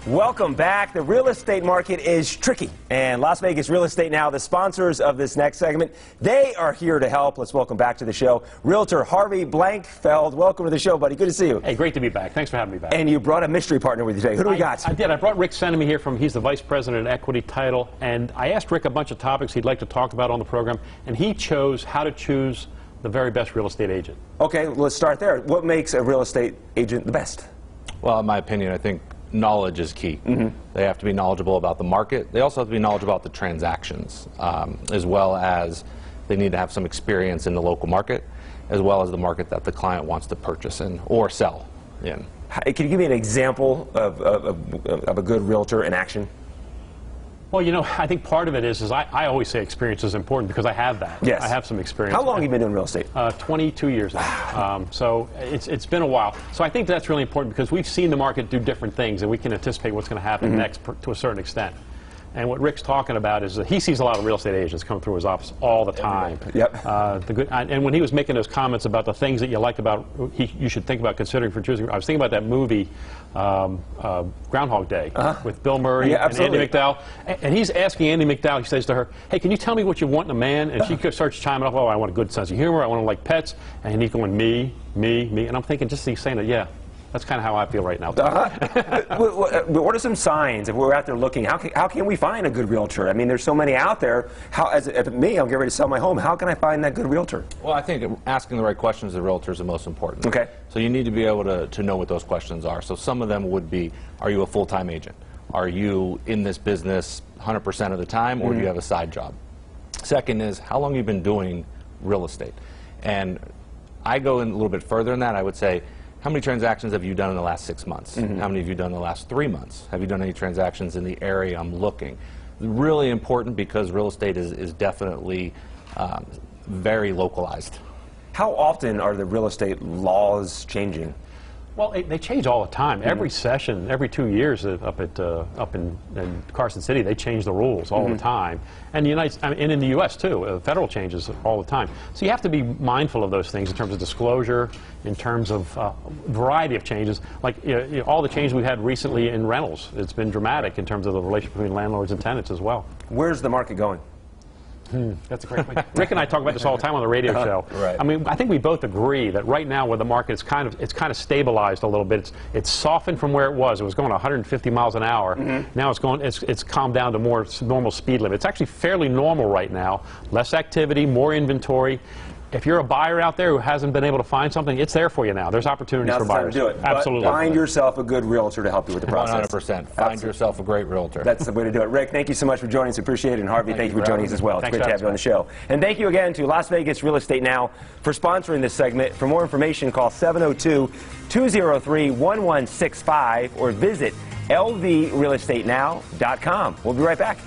Welcome back. The real estate market is tricky, and Las Vegas Real Estate Now, the sponsors of this next segment, they are here to help. Let's welcome back to the show Realtor Harvey Blankfeld. Welcome to the show, buddy. Good to see you. Hey, great to be back. Thanks for having me back. And you brought a mystery partner with you today. Who do we got? I did. I brought Rick Senemy here he's the Vice President of Equity Title, and I asked Rick a bunch of topics he'd like to talk about on the program, and he chose how to choose the very best real estate agent. Okay, let's start there. What makes a real estate agent the best? Well, in my opinion, I think knowledge is key. They have to be knowledgeable about the market. They also have to be knowledgeable about the transactions, as well as they need to have some experience in the local market, as well as the market that the client wants to purchase in or sell in. Can you give me an example of a good realtor in action? Well, you know, I think part of it is I always say experience is important because I have that. Yes. I have some experience. How long have you been doing real estate? 22 years now. So it's been a while. So I think that's really important because we've seen the market do different things and we can anticipate what's going to happen next to a certain extent. And what Rick's talking about is that he sees a lot of real estate agents come through his office all the time. Yep. And when he was making those comments about the things that you like about, you should think about considering for choosing, I was thinking about that movie, Groundhog Day, with Bill Murray and Andy McDowell. And he's asking Andy McDowell, he says to her, hey, can you tell me what you want in a man? And she starts chiming up, oh, I want a good sense of humor, I want to like pets. And he's going, me. And I'm thinking, just he's saying that, yeah. That's kind of how I feel right now. What are some signs, if we're out there looking, how can we find a good realtor? I mean, there's so many out there. As me, I'm getting ready to sell my home. How can I find that good realtor? Well, I think asking the right questions to realtors is the most important. Okay. So you need to be able to know what those questions are. So some of them would be, are you a full-time agent? Are you in this business 100% of the time, or do you have a side job? Second is, how long have you been doing real estate? And I go in a little bit further than that. I would say, how many transactions have you done in the last 6 months? How many have you done in the last 3 months? Have you done any transactions in the area I'm looking? Really important because real estate is definitely very localized. How often are the real estate laws changing? Well, they change all the time. Every session, every 2 years up in Carson City, they change the rules all the time. And in the U.S. too, federal changes all the time. So you have to be mindful of those things in terms of disclosure, in terms of variety of changes. Like all the changes we've had recently in rentals, it's been dramatic in terms of the relationship between landlords and tenants as well. Where's the market going? That's a great point. Rick and I talk about this all the time on the radio show. Right. I mean, I think we both agree that right now where the market is kind of stabilized a little bit. It's softened from where it was. It was going 150 miles an hour. Now it's calmed down to more normal speed limit. It's actually fairly normal right now. Less activity, more inventory. If you're a buyer out there who hasn't been able to find something, it's there for you now. There's opportunities for buyers. Now it's time to do it. Absolutely. But find yourself a good realtor to help you with the process. 100%. Find yourself a great realtor. That's the way to do it. Rick, thank you so much for joining us. Appreciate it. And Harvey, thank you for joining us as well. It's great to have you on the show. And thank you again to Las Vegas Real Estate Now for sponsoring this segment. For more information, call 702-203-1165 or visit lvrealestatenow.com. We'll be right back.